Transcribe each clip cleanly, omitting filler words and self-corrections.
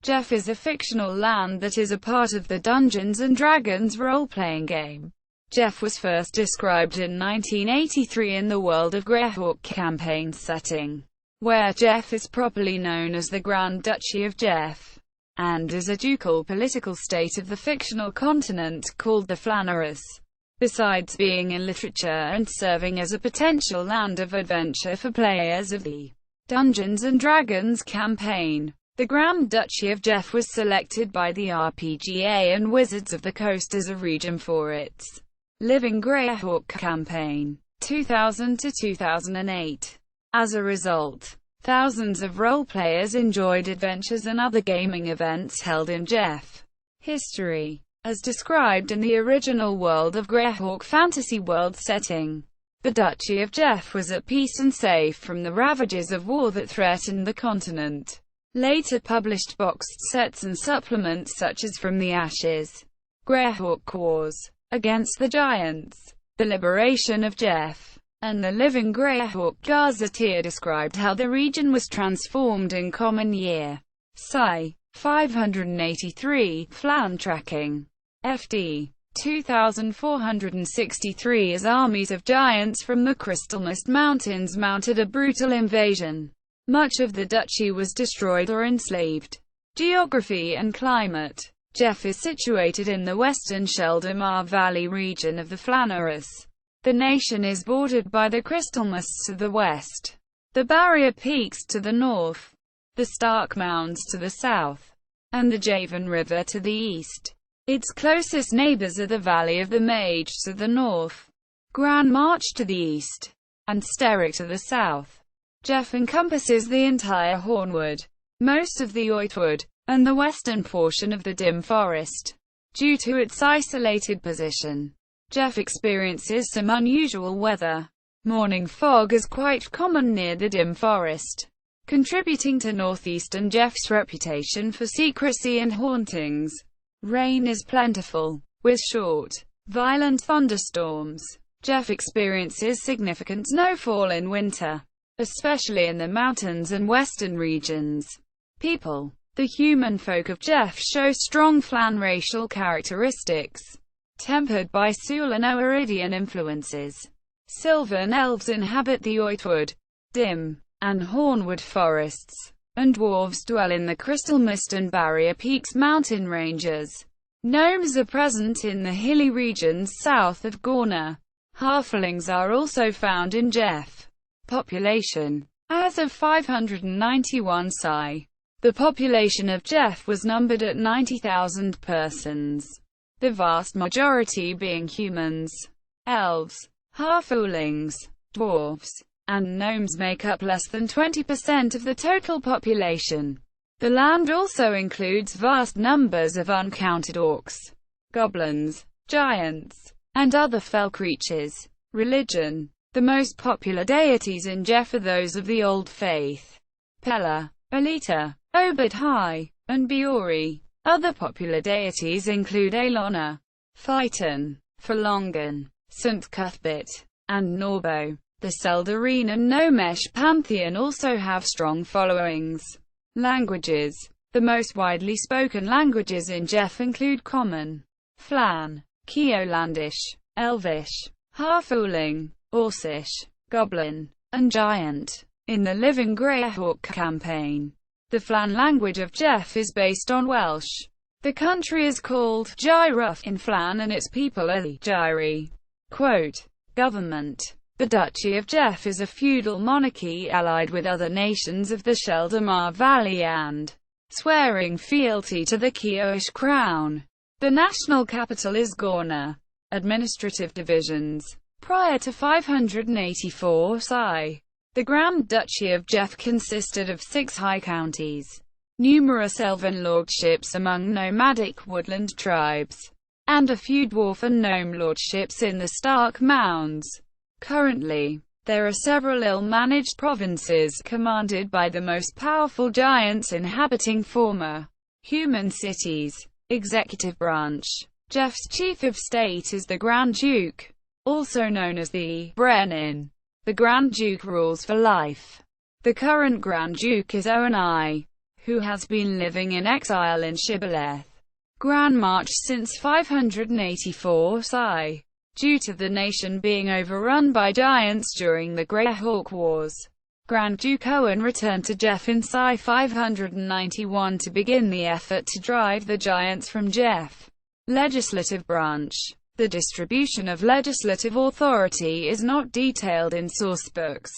Geoff is a fictional land that is a part of the Dungeons & Dragons role-playing game. Geoff was first described in 1983 in the World of Greyhawk campaign setting, where Geoff is properly known as the Grand Duchy of Geoff, and is a ducal political state of the fictional continent called the Flanaess. Besides being in literature and serving as a potential land of adventure for players of the Dungeons & Dragons campaign, the Grand Duchy of Geoff was selected by the RPGA and Wizards of the Coast as a region for its Living Greyhawk campaign, 2000 to 2008. As a result, thousands of role-players enjoyed adventures and other gaming events held in Geoff. History. As described in the original World of Greyhawk fantasy world setting, the Duchy of Geoff was at peace and safe from the ravages of war that threatened the continent. Later published boxed sets and supplements such as From the Ashes, Greyhawk Wars, Against the Giants, The Liberation of Geoff, and The Living Greyhawk Gazetteer described how the region was transformed in Common Year. Sci. 583, Flan tracking. FD. 2463 as armies of giants from the Crystal Mist Mountains mounted a brutal invasion. Much of the duchy was destroyed or enslaved. Geography and climate. Geoff is situated in the western Sheldamar Valley region of the Flanaess. The nation is bordered by the Crystal Mists to the west, the Barrier Peaks to the north, the Stark Mounds to the south, and the Javan River to the east. Its closest neighbors are the Valley of the Mage to the north, Grand March to the east, and Steric to the south. Geoff encompasses the entire Hornwood, most of the Oitwood, and the western portion of the Dim Forest. Due to its isolated position, Geoff experiences some unusual weather. Morning fog is quite common near the Dim Forest, contributing to northeastern Geoff's reputation for secrecy and hauntings. Rain is plentiful, with short, violent thunderstorms. Geoff experiences significant snowfall in winter, especially in the mountains and western regions. People. The human folk of Geoff show strong Flan racial characteristics, tempered by Sulano-Iridian influences. Sylvan elves inhabit the Oitwood, Dim, and Hornwood forests, and dwarves dwell in the Crystal Mist and Barrier Peaks mountain ranges. Gnomes are present in the hilly regions south of Gorna. Halflings are also found in Geoff. Population. As of 591 Sci. The population of Geoff was numbered at 90,000 persons, the vast majority being humans. Elves, halflings, dwarves, and gnomes make up less than 20% of the total population. The land also includes vast numbers of uncounted orcs, goblins, giants, and other fell creatures. Religion. The most popular deities in Geoff are those of the Old Faith: Pella, Alita, Obed-Hai, and Biori. Other popular deities include Aelona, Phaeton, Falongan, St. Cuthbert, and Norbo. The Seldarine and Nomesh pantheon also have strong followings. Languages. The most widely spoken languages in Geoff include Common, Flan, Keolandish, Elvish, Halfling, Orcish, Goblin, and Giant. In the Living Greyhawk campaign, the Flan language of Geoff is based on Welsh. The country is called Gyruff in Flan and its people are the Gyri. Quote, Government. The Duchy of Geoff is a feudal monarchy allied with other nations of the Sheldamar Valley and swearing fealty to the Keoish crown. The national capital is Gorna. Administrative divisions. Prior to 584 Sci. The Grand Duchy of Geoff consisted of 6 high counties, numerous elven lordships among nomadic woodland tribes, and a few dwarf and gnome lordships in the Stark Mounds. Currently, there are several ill-managed provinces, commanded by the most powerful giants inhabiting former human cities. Executive branch. Geoff's chief of state is the Grand Duke, also known as the Brenin. The Grand Duke rules for life. The current Grand Duke is Owen I, who has been living in exile in Shibboleth, Grand March since 584 SI. Due to the nation being overrun by giants during the Greyhawk Wars, Grand Duke Owen returned to Geoff in SI 591 to begin the effort to drive the giants from Geoff. Legislative branch. The distribution of legislative authority is not detailed in sourcebooks.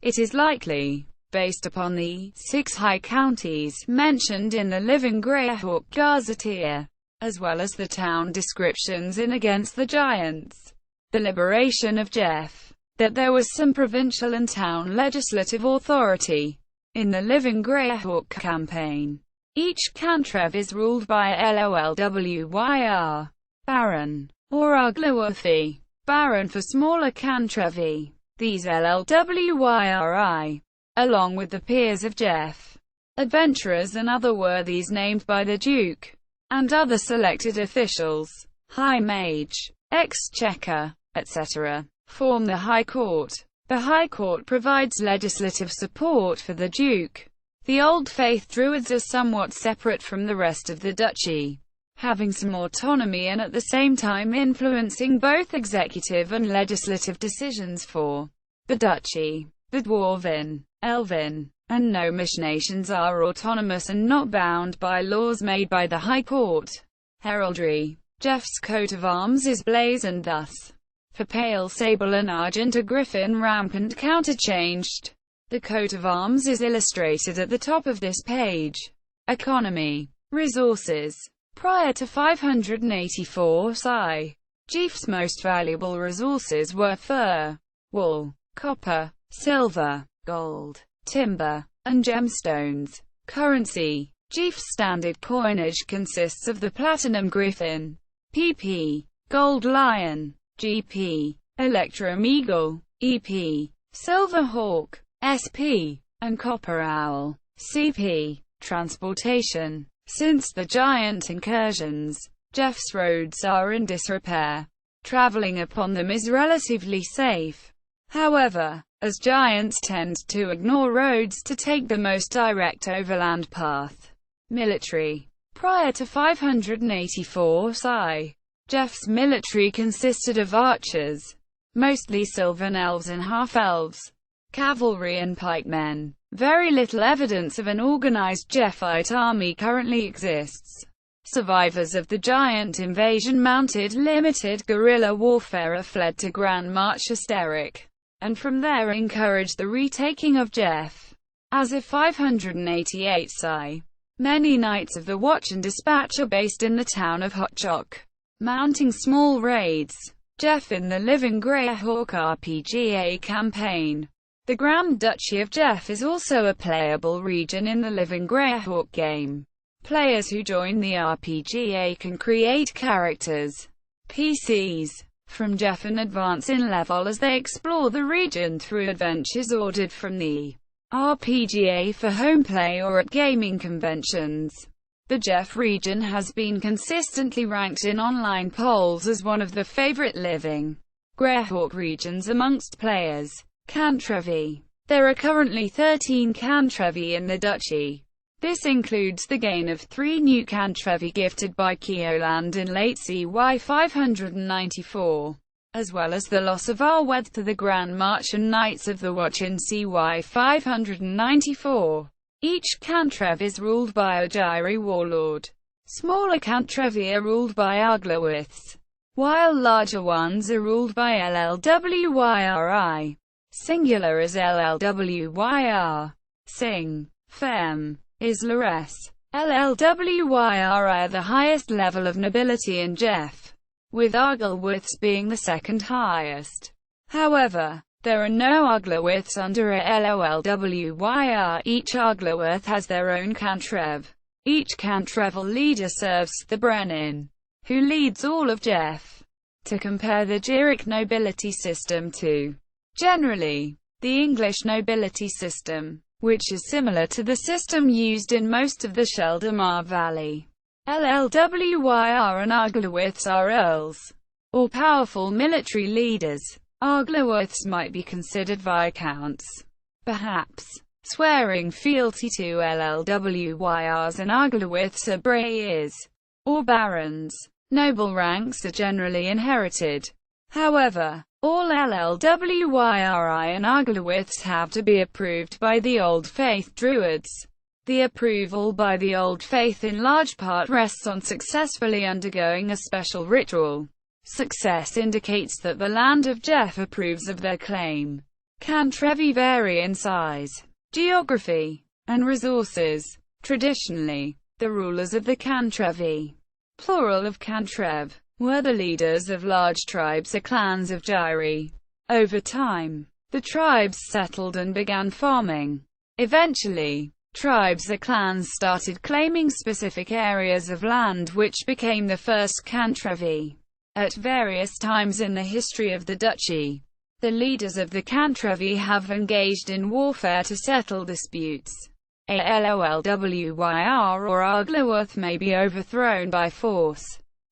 It is likely based upon the 6 high counties mentioned in the Living Greyhawk Gazetteer, as well as the town descriptions in Against the Giants. The Liberation of Geoff. That there was some provincial and town legislative authority in the Living Greyhawk campaign. Each cantref is ruled by a LOLWYR, Baron, or Uglaworthy, Baron for smaller cantrevi. These LLWYRI, along with the peers of Geoff, adventurers and other worthies named by the Duke, and other selected officials, High Mage, Exchequer, etc., form the High Court. The High Court provides legislative support for the Duke. The Old Faith Druids are somewhat separate from the rest of the duchy, having some autonomy and at the same time influencing both executive and legislative decisions for the duchy. The Dwarven, Elven, and Gnomish nations are autonomous and not bound by laws made by the High Court. Heraldry. Geoff's coat of arms is blazoned thus. For pale sable and argent a griffin rampant counterchanged. The coat of arms is illustrated at the top of this page. Economy. Resources. Prior to 584 SI, Geoff's most valuable resources were fur, wool, copper, silver, gold, timber, and gemstones. Currency. Geoff's standard coinage consists of the platinum griffin, PP, gold lion, GP, electrum eagle, EP, silver hawk, SP, and copper owl, CP. Transportation. Since the giant incursions, Geoff's roads are in disrepair. Traveling upon them is relatively safe. However, as giants tend to ignore roads to take the most direct overland path. Military. Prior to 584 SI, Geoff's military consisted of archers, mostly sylvan elves and half-elves, cavalry and pikemen. Very little evidence of an organized Geoffite army currently exists. Survivors of the giant invasion mounted limited guerrilla warfare or fled to Grand March Asteric, and from there encouraged the retaking of Geoff. As of 588 SI, many Knights of the Watch and Dispatch are based in the town of Hotchock, mounting small raids. Geoff in the Living Greyhawk RPGA campaign. The Grand Duchy of Geoff is also a playable region in the Living Greyhawk game. Players who join the RPGA can create characters, PCs, from Geoff and advance in level as they explore the region through adventures ordered from the RPGA for home play or at gaming conventions. The Geoff region has been consistently ranked in online polls as one of the favorite Living Greyhawk regions amongst players. Cantrevi. There are currently 13 cantrevi in the duchy. This includes the gain of 3 new cantrevi gifted by Keoland in late CY 594, as well as the loss of Arweth to the Grand March and Knights of the Watch in CY 594. Each cantrev is ruled by a Jiri warlord. Smaller cantrevi are ruled by Uglaworths, while larger ones are ruled by LLWYRI. Singular is LLWYR. Sing. Fem. Is Lores. LLWYR are the highest level of nobility in Geoff, with Uglaworths being the second highest. However, there are no Uglaworths under a LOLWYR. Each Uglaworth has their own cantrev. Each cantreval leader serves the Brenin, who leads all of Geoff. To compare the Jiric nobility system to generally the English nobility system, which is similar to the system used in most of the Sheldamar Valley. LLWYR and Uglaworths are earls, or powerful military leaders. Uglaworths might be considered viscounts, perhaps. swearing fealty to LLWYRs and Arglawiths are brayers, or barons. Noble ranks are generally inherited. However, all LLWYRI and Arglawiths have to be approved by the Old Faith Druids. The approval by the Old Faith in large part rests on successfully undergoing a special ritual. Success indicates that the land of Geoff approves of their claim. Cantrevi vary in size, geography, and resources. Traditionally, the rulers of the Cantrevi, plural of Cantrev, were the leaders of large tribes or clans of Gyri. Over time, the tribes settled and began farming. Eventually, tribes or clans started claiming specific areas of land, which became the first Cantrevi. At various times in the history of the duchy, the leaders of the Cantrevi have engaged in warfare to settle disputes. A LOLWYR or Arglawith may be overthrown by force,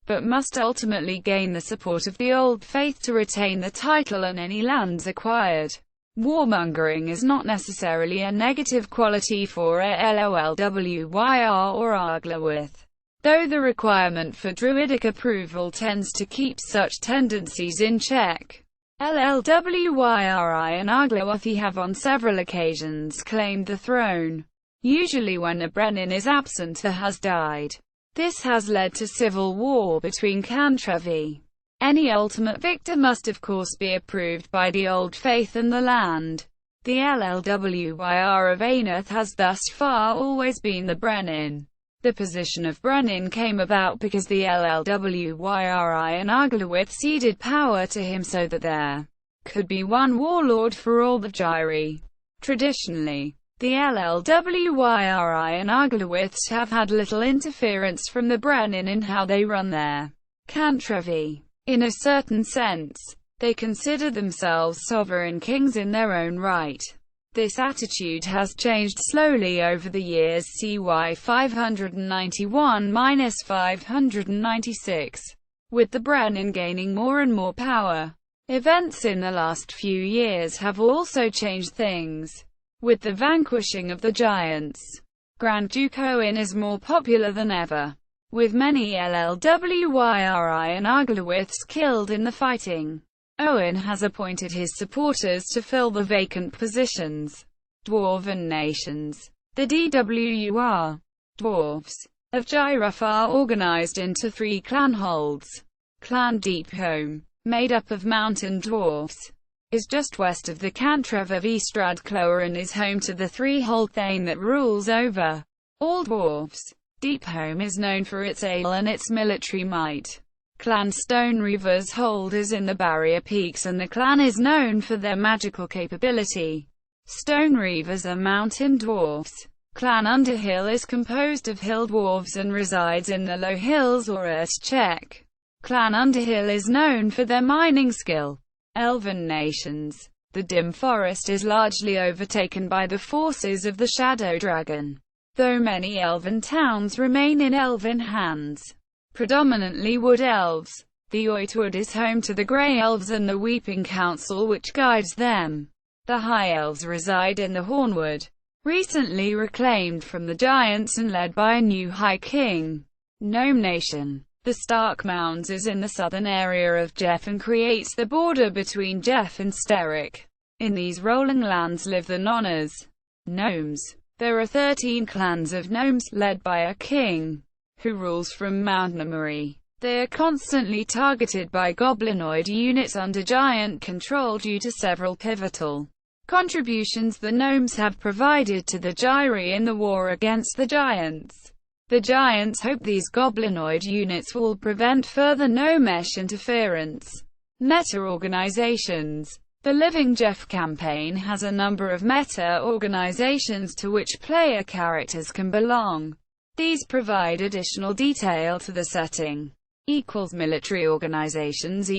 but must ultimately gain the support of the Old Faith to retain the title and any lands acquired. Warmongering is not necessarily a negative quality for a LOLWYR or Arglawith, though the requirement for druidic approval tends to keep such tendencies in check. LLWYRI and Arglawathi have on several occasions claimed the throne, usually when a Brenin is absent or has died. This has led to civil war between Cantrevi. Any ultimate victor must of course be approved by the Old Faith and the land. The LLWYR of Aenith has thus far always been the Brenin. The position of Brenin came about because the LLWYRI and Arglawith ceded power to him so that there could be one warlord for all the Gyri. Traditionally, the LLWYRI and Arglawiths have had little interference from the Brenin in how they run their Cantrevi. In a certain sense, they consider themselves sovereign kings in their own right. This attitude has changed slowly over the years. CY 591–596, with the Brenin gaining more and more power. Events in the last few years have also changed things. With the vanquishing of the giants, Grand Duke Owen is more popular than ever, with many LLWYRI and Arglawiths killed in the fighting. Owen has appointed his supporters to fill the vacant positions. Dwarven nations. The DWUR, Dwarves, of Geoff are organized into 3 clanholds. Clan Deepholm, made up of mountain dwarfs, is just west of the Cantrev of Eastradcloa and is home to the 3-hold Thane that rules over all dwarfs. Deepholm is known for its ale and its military might. Clan Stone Reavers hold is in the Barrier Peaks and the clan is known for their magical capability. Stone Reavers are mountain dwarfs. Clan Underhill is composed of hill dwarves and resides in the low hills or Earthcheck. Clan Underhill is known for their mining skill. Elven nations. The Dim Forest is largely overtaken by the forces of the Shadow Dragon, though many elven towns remain in elven hands. Predominantly wood elves. The Oitwood is home to the Grey Elves and the Weeping Council which guides them. The High Elves reside in the Hornwood, recently reclaimed from the Giants and led by a new High King. Gnome Nation. The Stark Mounds is in the southern area of Geoff and creates the border between Geoff and Steric. In these rolling lands live the Nonnas, gnomes. There are 13 clans of gnomes, led by a king, who rules from Mount Namari. They are constantly targeted by goblinoid units under giant control due to several pivotal contributions the gnomes have provided to the Gyri in the war against the giants. The giants hope these goblinoid units will prevent further gnomesh interference. Meta-organizations. The Living Geoff campaign has a number of meta-organizations to which player characters can belong. These provide additional detail to the setting. Military organizations.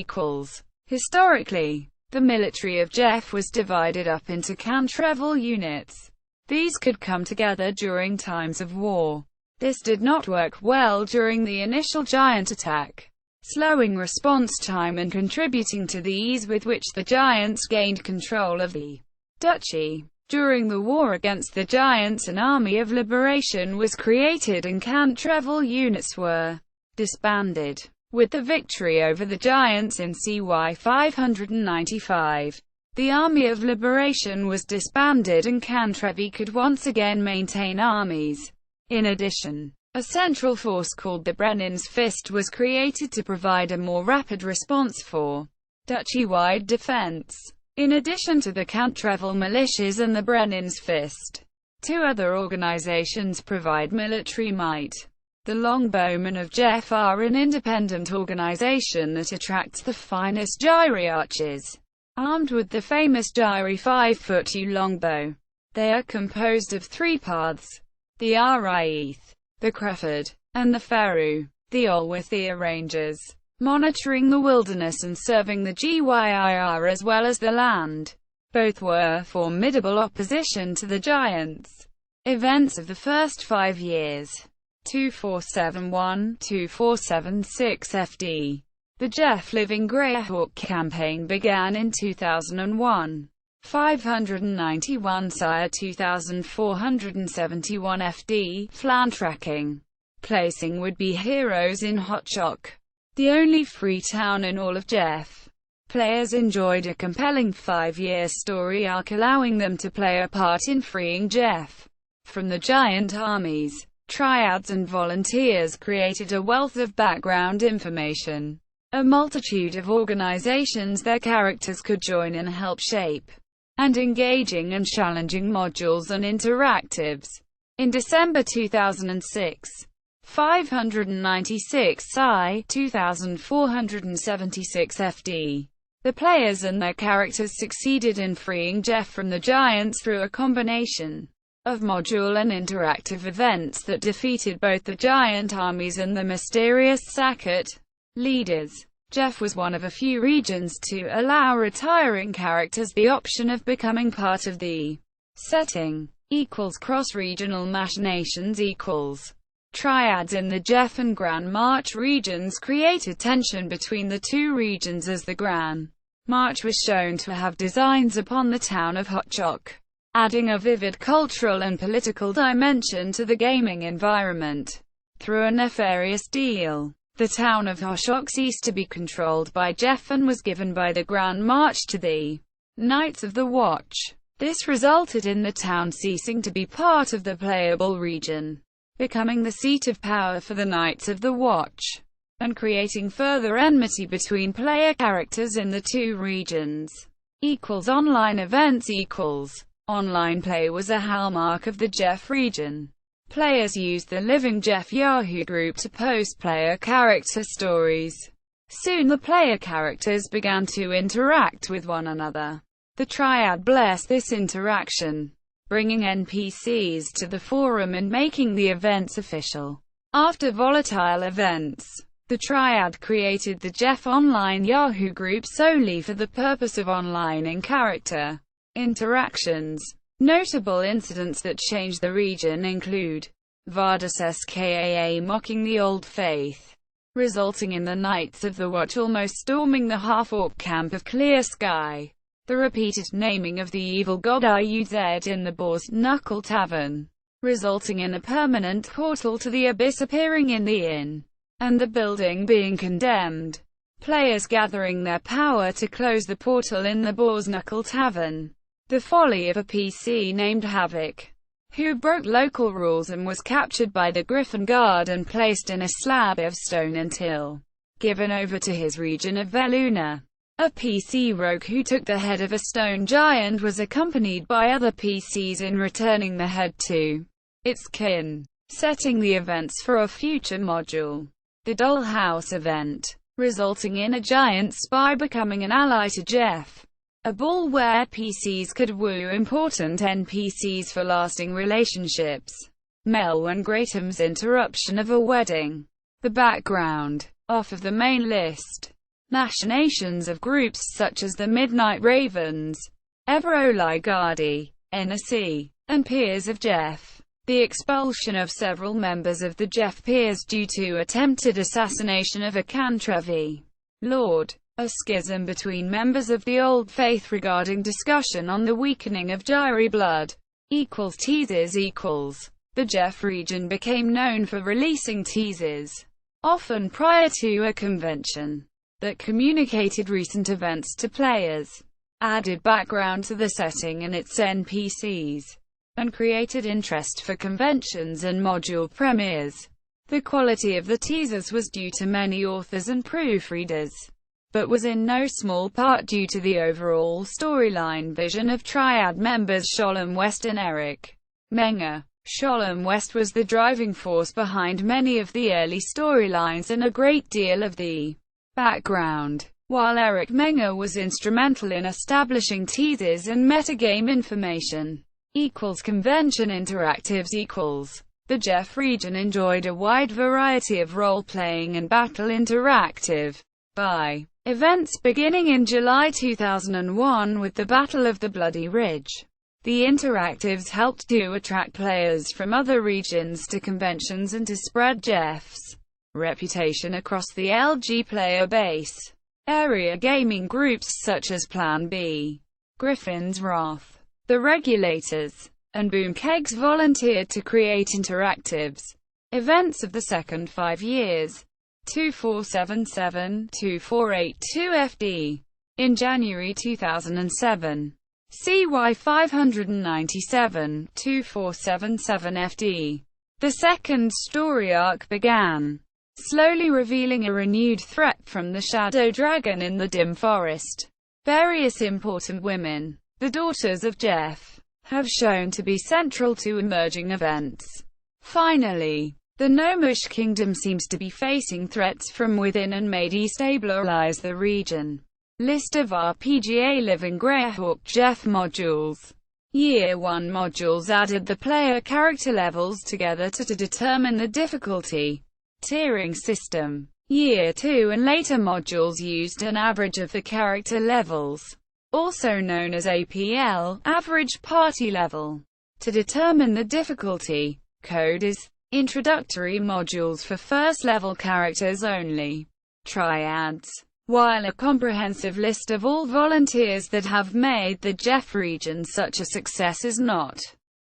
Historically, the military of Geoff was divided up into Cantrevel units. These could come together during times of war. This did not work well during the initial giant attack, slowing response time and contributing to the ease with which the giants gained control of the duchy. During the war against the Giants, an Army of Liberation was created and Cantreville units were disbanded. With the victory over the Giants in CY 595, the Army of Liberation was disbanded and Cantreville could once again maintain armies. In addition, a central force called the Brennan's Fist was created to provide a more rapid response for duchy-wide defense. In addition to the Cantreville militias and the Brennan's Fist, two other organizations provide military might. The Longbowmen of Geoff are an independent organization that attracts the finest Gyri archers, armed with the famous Gyri 5-foot yew longbow. They are composed of three paths: the Arieth, the Crawford, and the Ferru. The Olwithia Rangers, monitoring the wilderness and serving the Gyir as well as the land. Both were formidable opposition to the Giants. Events of the first 5 years. 2471–2476 FD. The Geoff Living Greyhawk campaign began in 2001. 591 Sire 2471 FD. Flan tracking. Placing would-be heroes in Hotshock, the only free town in all of Geoff. Players enjoyed a compelling 5-year story arc allowing them to play a part in freeing Geoff from the giant armies. Triads and volunteers created a wealth of background information. A multitude of organizations their characters could join and help shape, and engaging and challenging modules and interactives. In December 2006, 596 Psi 2476 FD. The players and their characters succeeded in freeing Geoff from the Giants through a combination of module and interactive events that defeated both the giant armies and the mysterious Sackett leaders. Geoff was one of a few regions to allow retiring characters the option of becoming part of the setting. Cross-regional machinations Triads in the Geoff and Gran March regions created tension between the two regions as the Gran March was shown to have designs upon the town of Hotshock, adding a vivid cultural and political dimension to the gaming environment. Through a nefarious deal, the town of Hotshock ceased to be controlled by Geoff and was given by the Grand March to the Knights of the Watch. This resulted in the town ceasing to be part of the playable region, becoming the seat of power for the Knights of the Watch, and creating further enmity between player characters in the two regions. Online events Online play was a hallmark of the Geoff region. Players used the Living Geoff Yahoo group to post player character stories. Soon the player characters began to interact with one another. The Triad blessed this interaction, bringing NPCs to the forum and making the events official. After volatile events, the Triad created the Geoff Online Yahoo group solely for the purpose of online in-character interactions. Notable incidents that changed the region include Vardis Skaa mocking the Old Faith, resulting in the Knights of the Watch almost storming the half-orc camp of Clear Sky, the repeated naming of the evil god Iuz in the Boar's Knuckle Tavern, resulting in a permanent portal to the abyss appearing in the inn, and the building being condemned. Players gathering their power to close the portal in the Boar's Knuckle Tavern. The folly of a PC named Havoc, who broke local rules and was captured by the Griffin Guard and placed in a slab of stone until given over to his region of Veluna. A PC rogue who took the head of a stone giant was accompanied by other PCs in returning the head to its kin, setting the events for a future module. The Doll House event, resulting in a giant spy becoming an ally to Geoff. A ball where PCs could woo important NPCs for lasting relationships. Mel and Gratum's interruption of a wedding. The background, off of the main list. Machinations of groups such as the Midnight Ravens, Everoli Gardi, NSC, and Peers of Geoff. The expulsion of several members of the Geoff Peers due to attempted assassination of a Cantreville Lord. A schism between members of the Old Faith regarding discussion on the weakening of Jyri blood teases The Geoff region became known for releasing teases, often prior to a convention, that communicated recent events to players, added background to the setting and its NPCs, and created interest for conventions and module premieres. The quality of the teasers was due to many authors and proofreaders, but was in no small part due to the overall storyline vision of Triad members Sholem West and Eric Menger. Sholem West was the driving force behind many of the early storylines and a great deal of the background, while Eric Menger was instrumental in establishing teases and metagame information. Convention interactives The Geoff region enjoyed a wide variety of role-playing and battle interactive by events beginning in July 2001 with the Battle of the Bloody Ridge. The interactives helped to attract players from other regions to conventions and to spread Geoff's reputation across the LG player base. Area gaming groups such as Plan B, Griffin's Wrath, The Regulators, and Boom Kegs volunteered to create interactives events of the second 5 years. 2477-2482 FD. In January 2007. CY 597-2477 FD. The second story arc began, slowly revealing a renewed threat from the Shadow Dragon in the Dim Forest. Various important women, the Daughters of Geoff, have shown to be central to emerging events. Finally, the Gnomish Kingdom seems to be facing threats from within and may destabilize the region. List of RPGA Living Greyhawk Geoff modules. Year 1 modules added the player character levels together to determine the difficulty tiering system. Year 2 and later modules used an average of the character levels, also known as APL, average party level, to determine the difficulty. Code is introductory modules for first-level characters only. Triads. While a comprehensive list of all volunteers that have made the Geoff region such a success is not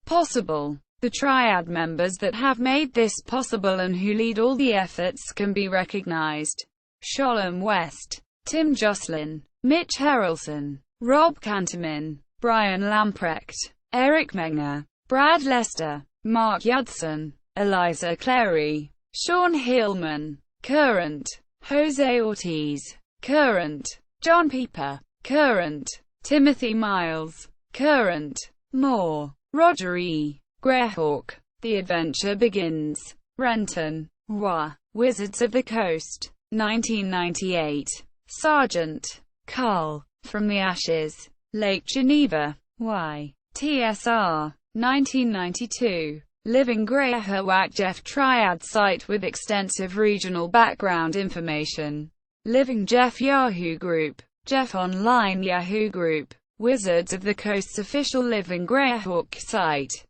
possible, the Triad members that have made this possible and who lead all the efforts can be recognized. Sholem West, Tim Jocelyn, Mitch Harrelson, Rob Cantermin, Brian Lamprecht, Eric Menger, Brad Lester, Mark Judson, Eliza Clary, Sean Hillman, current, Jose Ortiz, current, John Pieper, current, Timothy Miles, current, Moore, Roger E. Greyhawk. The Adventure Begins. Renton, WA. Wizards of the Coast, 1998. Sergeant, Carl, From the Ashes, Lake Geneva, Y. TSR, 1992. Living Greyhawk Geoff Triad site with extensive regional background information. Living Geoff Yahoo Group, Geoff Online Yahoo Group, Wizards of the Coast's official Living Greyhawk site.